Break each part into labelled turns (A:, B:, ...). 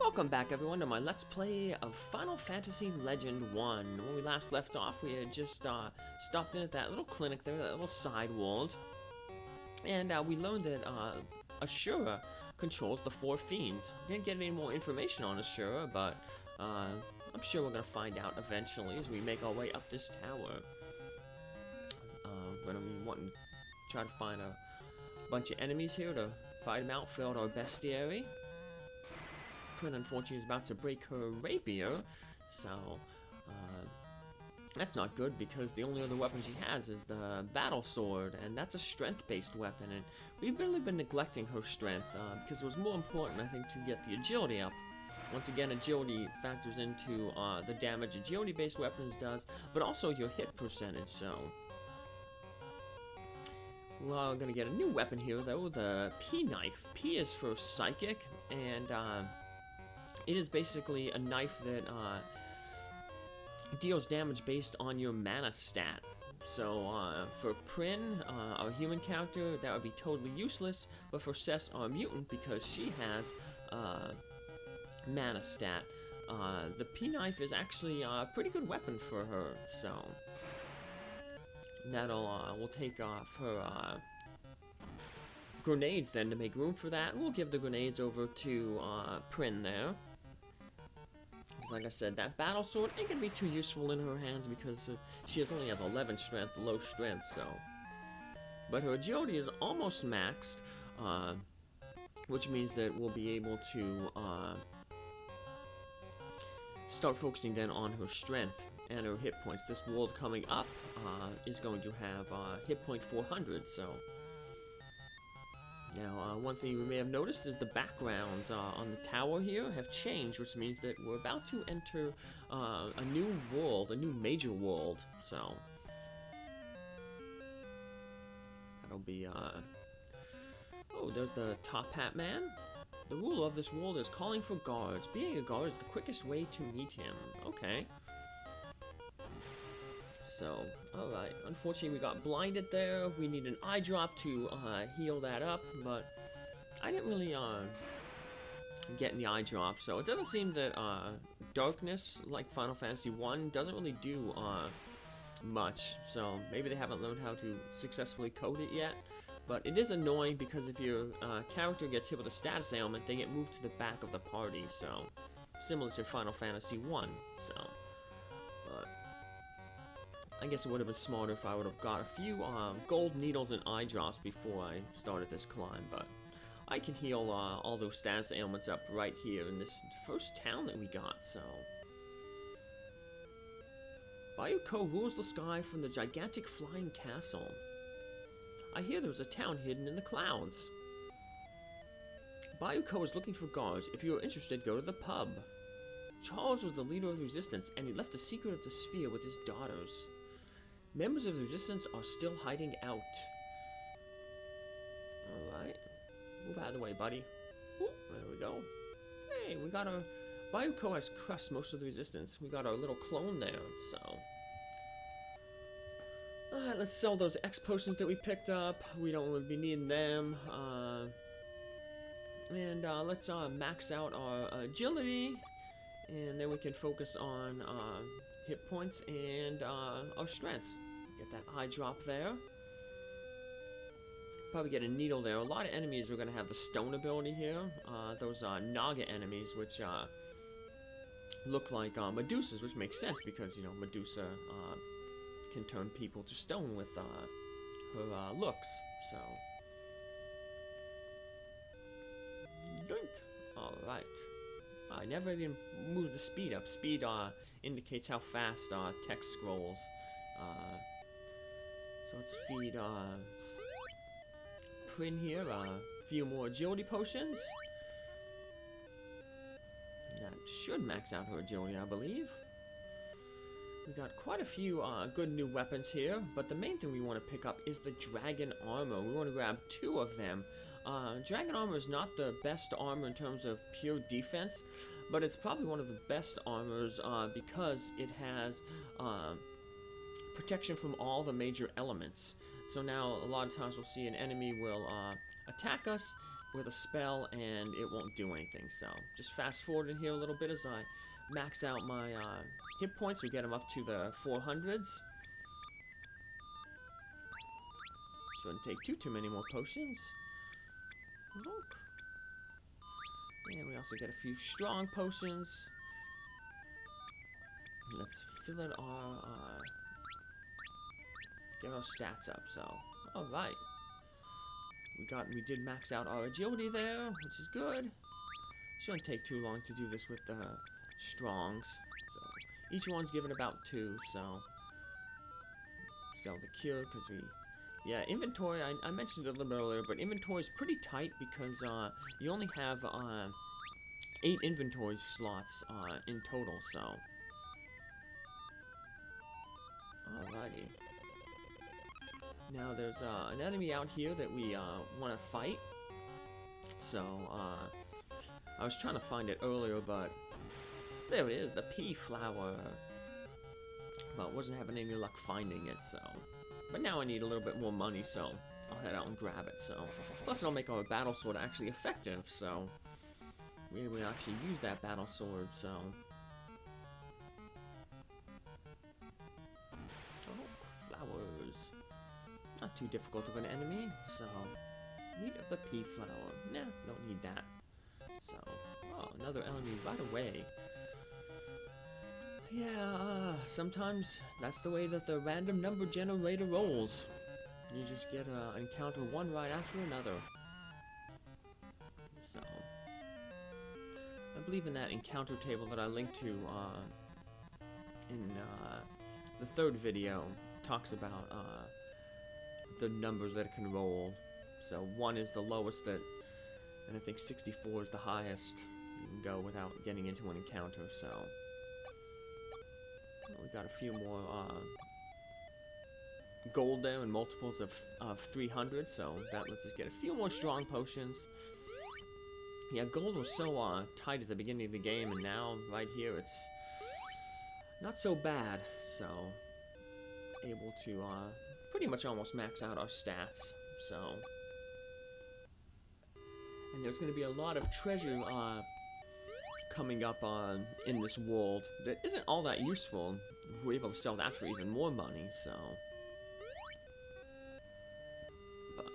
A: Welcome back everyone to my Let's Play of Final Fantasy Legend 1. When we last left off, we had just stopped in at that little clinic there, that little side world. And we learned that Ashura controls the four fiends. Didn't get any more information on Ashura, but I'm sure we're going to find out eventually as we make our way up this tower. We're going to want to try to find a bunch of enemies here to fight them out, fill out our bestiary. Prin, unfortunately, is about to break her rapier, so that's not good because the only other weapon she has is the battle sword, and that's a strength-based weapon, and we've really been neglecting her strength because it was more important, I think, to get the agility up. Once again, agility factors into the damage agility-based weapons does, but also your hit percentage, so... We're gonna get a new weapon here, though, the P knife. P is for psychic, and it is basically a knife that deals damage based on your mana stat. So for Prin, our human character, that would be totally useless, but for Cess, our mutant, because she has mana stat, the P knife is actually a pretty good weapon for her, so that'll we'll take off her grenades then to make room for that. We'll give the grenades over to Prin there. Like I said, that battle sword ain't gonna be too useful in her hands because she only has 11 strength, low strength, so. But her agility is almost maxed, which means that we'll be able to start focusing then on her strength and her hit points. This world coming up is going to have hit point 400, so. Now, one thing we may have noticed is the backgrounds on the tower here have changed, which means that we're about to enter a new world, a new major world, so... That'll be, Oh, there's the Top Hat Man. The ruler of this world is calling for guards. Being a guard is the quickest way to meet him. Okay. So, alright, unfortunately we got blinded there. We need an eye drop to heal that up, but I didn't really get any eye drop, so it doesn't seem that darkness, like Final Fantasy 1, doesn't really do much, so maybe they haven't learned how to successfully code it yet, but it is annoying because if your character gets hit with a status ailment, they get moved to the back of the party, so similar to Final Fantasy 1, so, but... I guess it would have been smarter if I would have got a few gold needles and eye drops before I started this climb, but I can heal all those status ailments up right here in this first town that we got, so... Bayouko rules the sky from the gigantic flying castle. I hear there's a town hidden in the clouds. Bayouko is looking for guards. If you are interested, go to the pub. Charles was the leader of the resistance, and he left the secret of the sphere with his daughters. Members of the resistance are still hiding out. Alright. Move out of the way, buddy. Ooh, there we go. Hey, we got our... Bayouko has crushed most of the resistance. We got our little clone there, so... Alright, let's sell those X potions that we picked up. We don't really be needing them. And let's max out our agility. And then we can focus on hit points and our strength. Get that eye drop there. Probably get a needle there. A lot of enemies are going to have the stone ability here. Those Naga enemies, which look like Medusas, which makes sense because, you know, Medusa can turn people to stone with her looks. So, drink. Alright. I never even moved the speed up. Speed indicates how fast text scrolls. So let's feed Prin here a few more agility potions. That should max out her agility, I believe. We got quite a few good new weapons here, but the main thing we want to pick up is the dragon armor. We want to grab 2 of them. Dragon armor is not the best armor in terms of pure defense, but it's probably one of the best armors because it has protection from all the major elements. So now a lot of times we'll see an enemy will attack us, with a spell and it won't do anything. So just fast forward in here a little bit as I max out my hit points to get them up to the 400s. Shouldn't take too many more potions. Look. And we also get a few strong potions. Let's fill in our get our stats up. So, all right. We did max out our agility there, which is good. Shouldn't take too long to do this with the strongs. So each one's given about 2. So sell the cure because yeah, inventory. I mentioned it a little bit earlier, but inventory is pretty tight because you only have 8 inventory slots in total. So alrighty. Now there's an enemy out here that we want to fight. So I was trying to find it earlier, but there it is, the pea flower. Well, wasn't having any luck finding it, so. But now I need a little bit more money, so I'll head out and grab it. So plus it'll make our battle sword actually effective. So we will actually use that battle sword. So. Oh, flowers. Not too difficult of an enemy, so meat of the pea flower. Nah, don't need that. So, oh, another enemy right away. Yeah, sometimes that's the way that the random number generator rolls. You just get encounter one right after another. So, I believe in that encounter table that I linked to in the 3rd video. Talks about the numbers that it can roll. So 1 is the lowest and I think 64 is the highest you can go without getting into an encounter. So we got a few more gold there and multiples of 300, so that lets us get a few more strong potions. Yeah, gold was so tight at the beginning of the game, and now right here it's not so bad. So able to pretty much almost max out our stats. So, and there's going to be a lot of treasure coming up in this world that isn't all that useful. We're able to sell that for even more money. So, but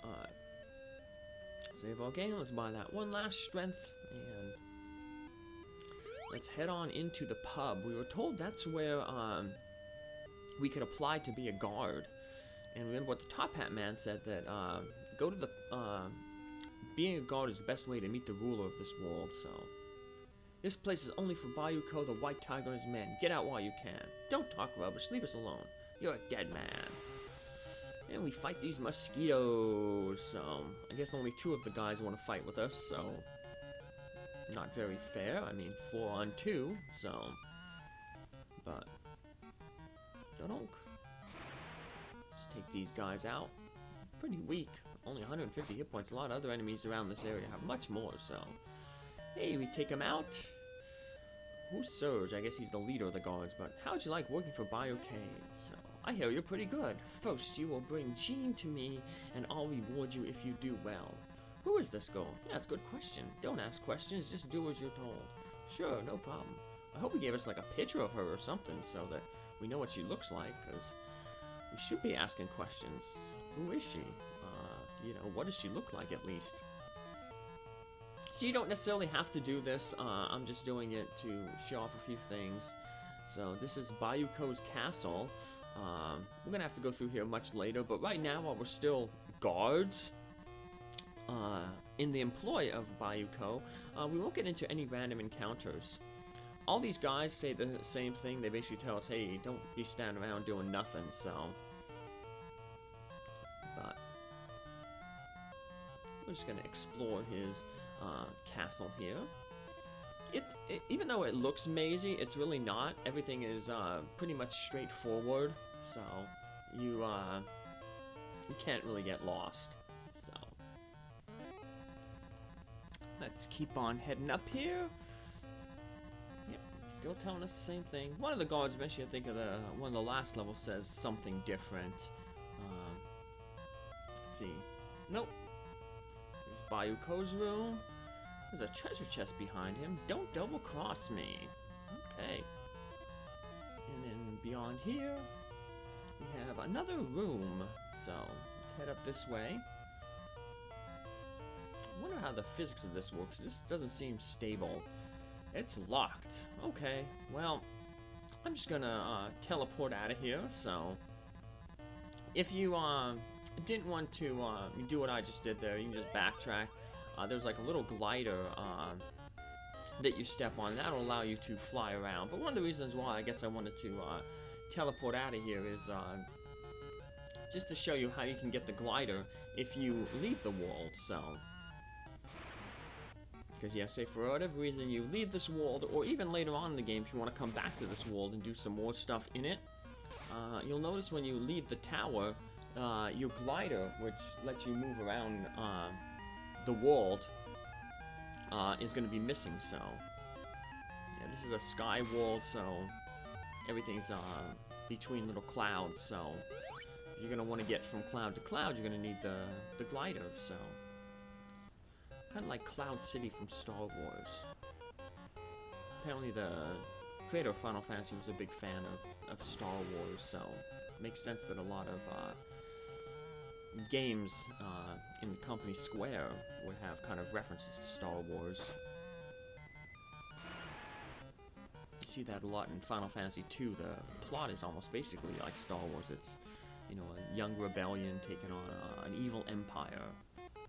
A: alright, save our game. Let's buy that one last strength and let's head on into the pub. We were told that's where we could apply to be a guard. And remember what the Top Hat Man said, that go to the being a guard is the best way to meet the ruler of this world. So this place is only for Bayouko, the White Tiger, and his men. Get out while you can. Don't talk rubbish. Leave us alone. You're a dead man. And we fight these mosquitoes. So I guess only 2 of the guys want to fight with us. So not very fair. I mean, 4 on 2. So, but don't. Take these guys out. Pretty weak. Only 150 hit points. A lot of other enemies around this area have much more, so. Hey, we take him out. Who's Surge? I guess he's the leader of the guards, but how'd you like working for Bayouko? So, I hear you're pretty good. First, you will bring Jean to me, and I'll reward you if you do well. Who is this girl? Yeah, that's a good question. Don't ask questions, just do as you're told. Sure, no problem. I hope he gave us like a picture of her or something so that we know what she looks like, because we should be asking questions. Who is she? You know, what does she look like at least? So you don't necessarily have to do this. I'm just doing it to show off a few things. So this is Bayouko's castle. We're gonna have to go through here much later, but right now, while we're still guards in the employ of Bayouko, we won't get into any random encounters. All these guys say the same thing. They basically tell us, hey, don't be standing around doing nothing, so. But we're just going to explore his castle here. Even though it looks mazy, it's really not. Everything is pretty much straightforward, so you can't really get lost. So let's keep on heading up here. Still telling us the same thing. One of the guards, eventually I think of one of the last levels, says something different. Let's see. Nope. There's Bayouko's room. There's a treasure chest behind him. Don't double cross me. Okay. And then beyond here, we have another room. So let's head up this way. I wonder how the physics of this works. This doesn't seem stable. It's locked. Okay, well, I'm just gonna teleport out of here. So if you didn't want to do what I just did there, you can just backtrack. There's like a little glider that you step on. That'll allow you to fly around. But one of the reasons why I guess I wanted to teleport out of here is just to show you how you can get the glider if you leave the world. So, because yeah, say for whatever reason you leave this world, or even later on in the game if you want to come back to this world and do some more stuff in it, you'll notice when you leave the tower, your glider, which lets you move around the world, is going to be missing. So yeah, this is a sky world, so everything's between little clouds. So if you're going to want to get from cloud to cloud, you're going to need the glider. So kind of like Cloud City from Star Wars. Apparently the creator of Final Fantasy was a big fan of Star Wars, so it makes sense that a lot of games in the company Square would have kind of references to Star Wars. You see that a lot in Final Fantasy 2. The plot is almost basically like Star Wars. It's, you know, a young rebellion taking on an evil empire.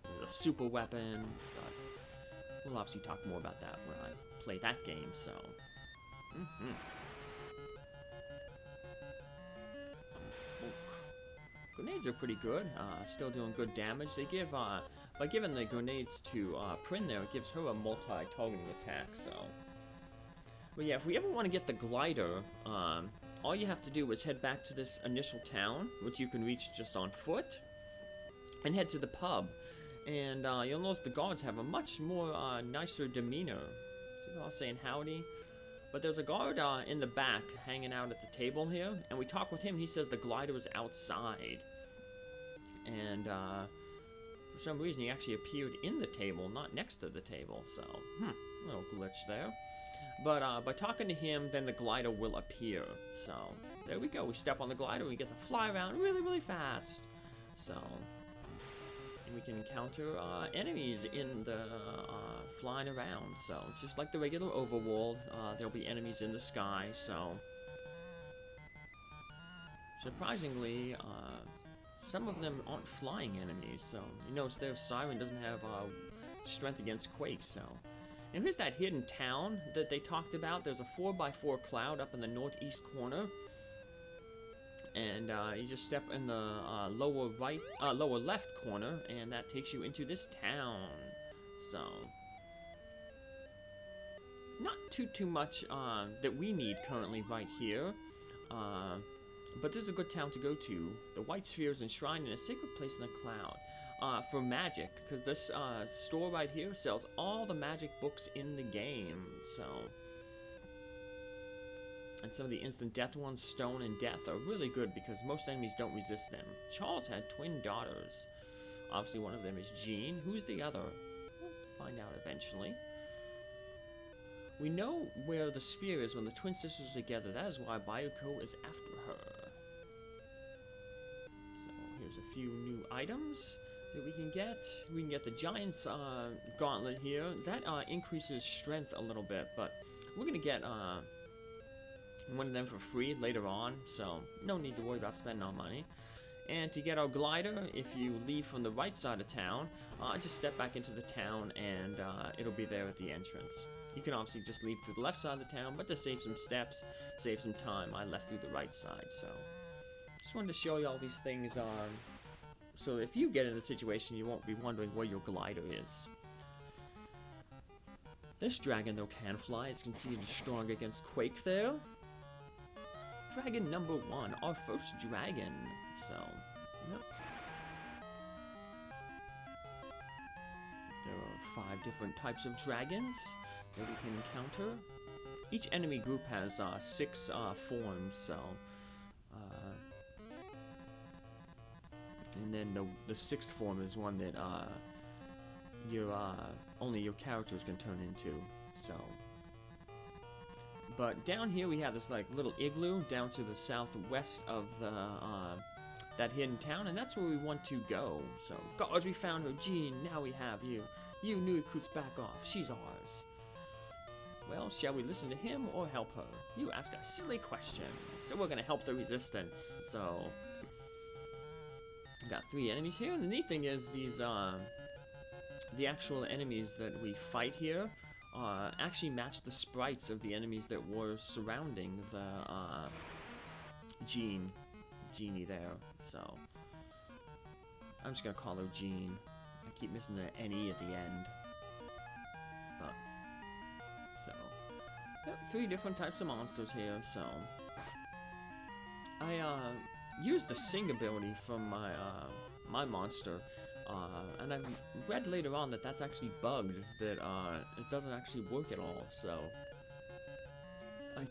A: There's a super weapon, but we'll obviously talk more about that when I play that game, so... Grenades are pretty good, still doing good damage. They give, by giving the grenades to Prin there, it gives her a multi-targeting attack, so... But yeah, if we ever want to get the glider, all you have to do is head back to this initial town, which you can reach just on foot, and head to the pub. And you'll notice the guards have a much more nicer demeanor. See, they're all saying howdy. But there's a guard in the back hanging out at the table here, and we talk with him. He says the glider is outside. And for some reason, he actually appeared in the table, not next to the table. So, a little glitch there. But by talking to him, then the glider will appear. So, there we go. We step on the glider, and we get to fly around really, really fast. So... we can encounter enemies in the flying around, so it's just like the regular overworld. There'll be enemies in the sky, so surprisingly some of them aren't flying enemies. So you notice their Siren doesn't have strength against Quake. So, and here's that hidden town that they talked about. There's a 4x4 cloud up in the northeast corner. And you just step in the lower left corner, and that takes you into this town. So, not too much that we need currently right here. But this is a good town to go to. The White Sphere is enshrined in a sacred place in the cloud for magic, because this store right here sells all the magic books in the game. So. And some of the instant death ones, Stone and Death, are really good because most enemies don't resist them. Charles had twin daughters. Obviously one of them is Jean. Who's the other? We'll find out eventually. We know where the sphere is when the twin sisters are together. That is why Bayouko is after her. So here's a few new items that we can get. We can get the Giant's Gauntlet here. That increases strength a little bit, but we're going to get... one of them for free later on, so no need to worry about spending our money. And to get our glider, if you leave from the right side of town, just step back into the town and it'll be there at the entrance. You can obviously just leave through the left side of the town, but to save some steps, save some time, I left through the right side. So just wanted to show you all these things so if you get in a situation, you won't be wondering where your glider is. This dragon, though, can fly. As you can see, he's strong against Quake there. Dragon number 1, our first dragon. So, yep. There are 5 different types of dragons that we can encounter. Each enemy group has 6 forms, so... and then the 6th form is one that your only your characters can turn into. So, but down here we have this like little igloo down to the southwest of the that hidden town, and that's where we want to go. So, guards, we found her, Jean. Now we have you. You Nui Cruz, back off. She's ours. Well, shall we listen to him or help her? You ask a silly question. So we're gonna help the resistance. So, we got 3 enemies here, and the neat thing is these the actual enemies that we fight here actually match the sprites of the enemies that were surrounding the Genie there. So I'm just gonna call her Jean. I keep missing the NE at the end. But so yep, 3 different types of monsters here. So I used the sing ability from my my monster. And I've read later on that that's actually bugged, that it doesn't actually work at all, so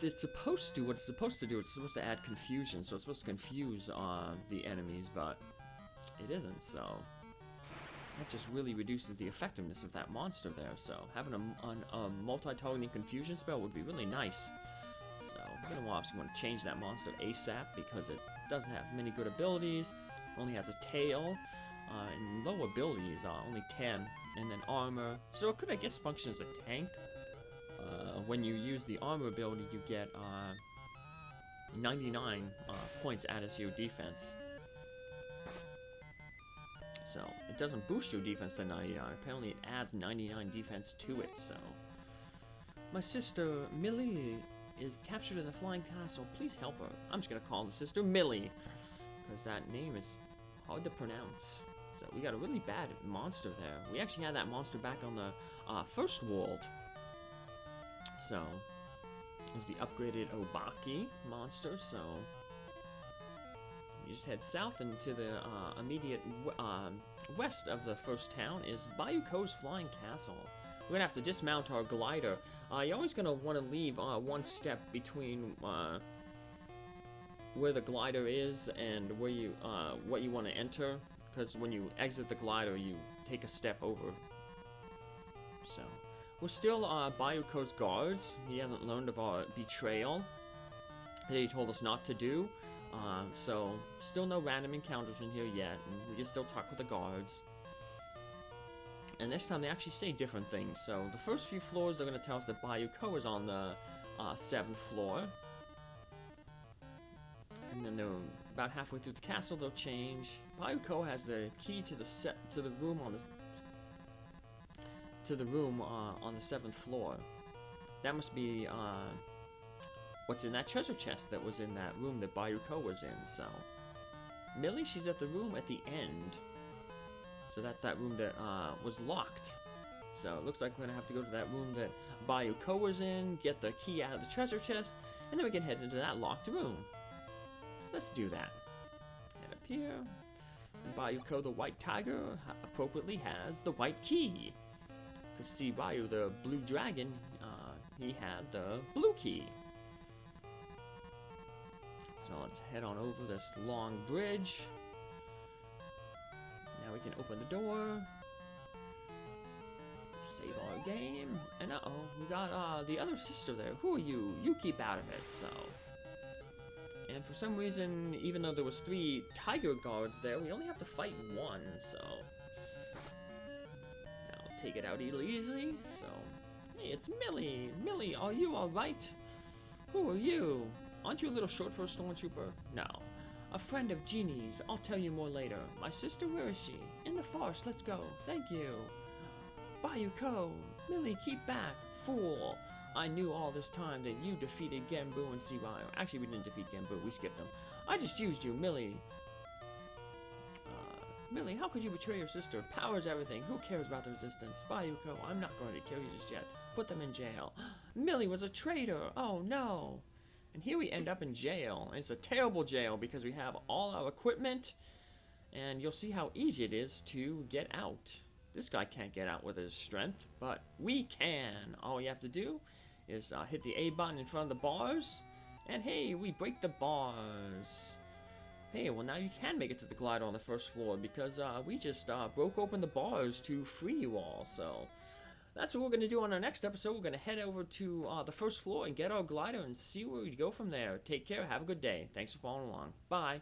A: it's supposed to, what it's supposed to do, it's supposed to add confusion, so it's supposed to confuse the enemies, but it isn't, so that just really reduces the effectiveness of that monster there, so having a multi-targeting confusion spell would be really nice. So I'm gonna obviously want to change that monster ASAP, because it doesn't have many good abilities, only has a tail, and low abilities, only 10, and then armor, so it could, I guess, function as a tank. When you use the armor ability, you get 99 points added to your defense. So it doesn't boost your defense to 99, apparently it adds 99 defense to it. So my sister Millie is captured in the flying castle, please help her. I'm just gonna call the sister Millie, because that name is hard to pronounce. So we got a really bad monster there. We actually had that monster back on the first world. So it was the upgraded Obaki monster. So you just head south into the immediate west of the first town is Bayouko's flying castle. We're gonna have to dismount our glider. You're always gonna want to leave 1 step between where the glider is and where you what you want to enter, because when you exit the glider you take a step over. So we're still Bayouko's guards. He hasn't learned of our betrayal that he told us not to do, so still no random encounters in here yet, and we can still talk with the guards. And this time they actually say different things. So the first few floors are going to tell us that Bayouko is on the 7th floor. And then they're about halfway through the castle, they'll change. Bayouko has the key to the room on the 7th floor. That must be what's in that treasure chest that was in that room that Bayouko was in. So Millie, she's at the room at the end. So that's that room that was locked. So it looks like we're gonna have to go to that room that Bayouko was in, get the key out of the treasure chest, and then we can head into that locked room. Let's do that. Head up here. And Bayouko, the white tiger, appropriately has the white key. Because see, Bayou, the blue dragon, he had the blue key. So let's head on over this long bridge. Now we can open the door. Save our game. And uh-oh, we got the other sister there. Who are you? You keep out of it, so. And for some reason, even though there was 3 tiger guards there, we only have to fight 1, so. Now take it out easily, so. Hey, it's Millie! Millie, are you alright? Who are you? Aren't you a little short for a stormtrooper? No. A friend of Genie's. I'll tell you more later. My sister, where is she? In the forest, let's go. Thank you. Bayouko! Millie, keep back! Fool! I knew all this time that you defeated Genbu and Sirayo. Actually, we didn't defeat Genbu, we skipped them. I just used you, Millie. Millie, how could you betray your sister? Power's everything. Who cares about the resistance? Bayouko, I'm not going to kill you just yet. Put them in jail. Millie was a traitor! Oh no! And here we end up in jail. And it's a terrible jail because we have all our equipment. And you'll see how easy it is to get out. This guy can't get out with his strength, but we can. All we have to do is hit the A button in front of the bars. And hey, we break the bars. Hey, well now you can make it to the glider on the first floor because we just broke open the bars to free you all. So that's what we're going to do on our next episode. We're going to head over to the first floor and get our glider and see where we go from there. Take care. Have a good day. Thanks for following along. Bye.